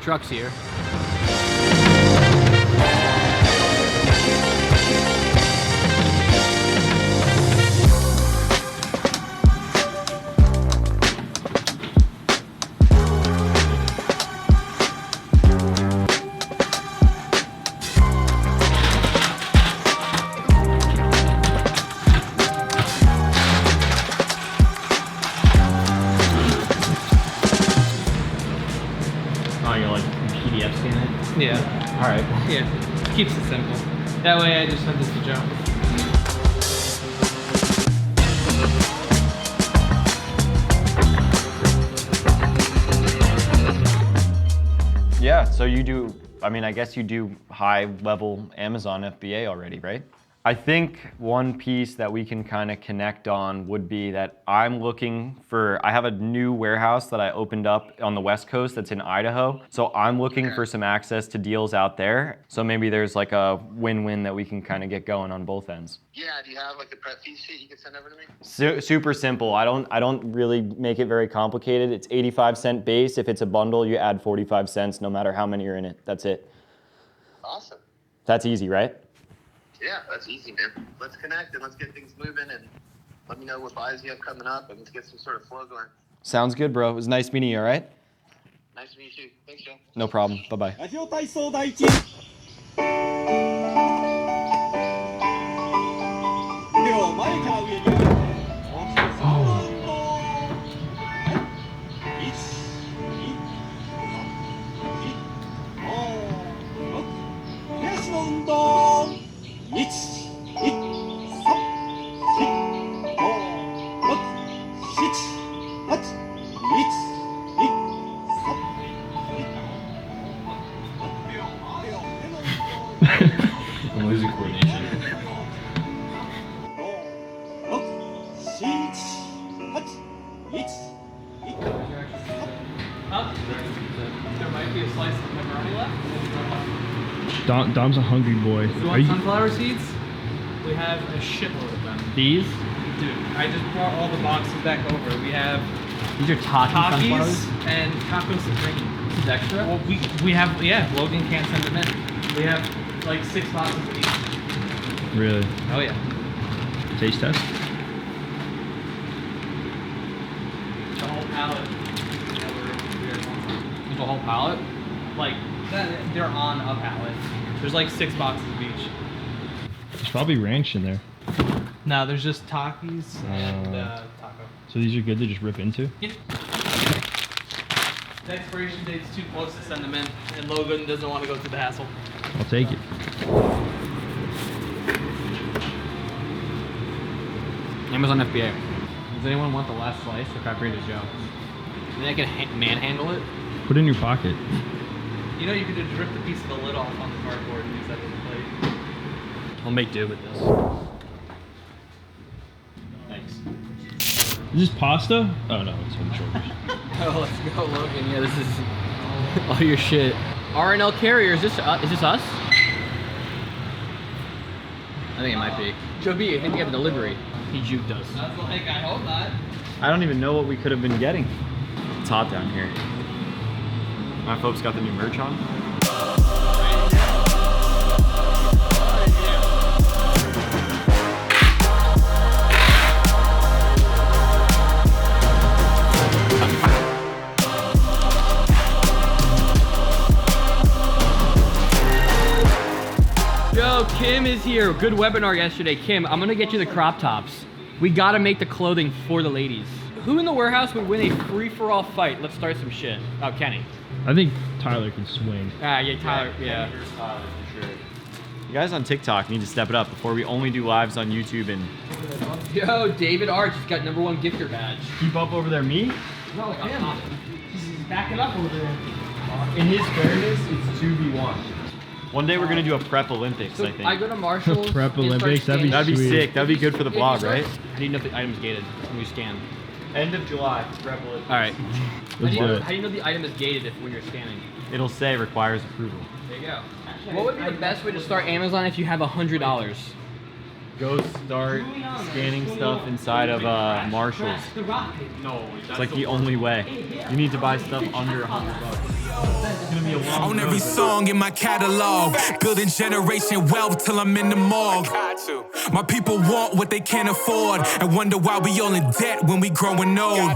Truck's here. Yeah. All right. Yeah. Keeps it simple. That way I just send this to Joe. Yeah, so you do, I mean, I guess you do high level Amazon FBA already, right? I think one piece that we can kind of connect on would be that I have a new warehouse that I opened up on the West Coast that's in Idaho. So I'm looking for some access to deals out there. So maybe there's like a win-win that we can kind of get going on both ends. Yeah, do you have like the prep fee sheet you can send over to me? Super simple. I don't really make it very complicated. It's 85-cent base. If it's a bundle, you add 45 cents no matter how many are in it. That's it. Awesome. That's easy, right? Yeah, that's easy, man. Let's connect and let's get things moving and let me know what buys you have coming up and let's get some sort of flow going. Sounds good, bro. It was nice meeting you, all right? Nice to meet you. Thanks, Joe. No problem. Bye-bye. ラジオ体操第一。では前から上に。大きく3ラウンド。1、2、3、4、5、6。手足の運動。1、2、3、4、5、6、7、8、I'm losing coordination. There might be a slice of pepperoni left. Dom's a hungry boy. You want sunflower seeds? We have a shitload of them. These? Dude, I just brought all the boxes back over. We have These are Takis sunflowers? and Taco Supreme. This is extra? Well, we have, yeah, Logan can't send them in. We have like 6 boxes of each. Really? Oh yeah. Taste test? The whole pallet. There's a whole pallet? Like, they're on a pallet. There's like 6 boxes of each. There's probably ranch in there. No, there's just Takis and taco. So these are good to just rip into? Yep. The expiration date's too close to send them in, and Logan doesn't want to go through the hassle. I'll take it. Amazon FBA. Does anyone want the last slice? Or can I bring it to Joe? Maybe I can manhandle it? Put it in your pocket. You know, you could just rip the piece of the lid off on the cardboard and use that as a plate. I'll make do with this. Thanks. Is this pasta? Oh no, it's on the shoulders. Oh, let's go, Logan. Yeah, this is all your shit. RNL Carrier, is this us? I think it might be. Joe B, I think we have a delivery. He juked us. That's like, I hope not. I don't even know what we could have been getting. It's hot down here. My folks got the new merch on. Joe, Kim is here. Good webinar yesterday. Kim, I'm gonna get you the crop tops. We gotta make the clothing for the ladies. Who in the warehouse would win a free-for-all fight? Let's start some shit. Oh, Kenny. I think Tyler can swing. Ah, yeah, Tyler, yeah. You guys on TikTok need to step it up before we only do lives on YouTube and Yo, David Arch has got #1 gifter badge. keep up over there. Me? No, like him. He's backing up over there. In his fairness, it's 2v1. One day we're gonna do a prep Olympics, So I think. I go to Marshall's. Prep and start Olympics, that'd be scanning. That'd be Sweet. sick. That'd be good for the If you blog, start- right? I need to know if the item's gated when you scan. End of July, prep Olympics. All right. Let's do it. How do you know the item is gated when you're scanning? It'll say requires approval. There you go. What would be the best way to start Amazon if you have $100? Go start scanning stuff inside of Marshalls. No, It's like the only way. You need to buy stuff under $100. gonna be a long On road. every song in my catalog, building generation wealth till I'm in the morgue. My people want what they can't afford and wonder why we all in debt when we growing old.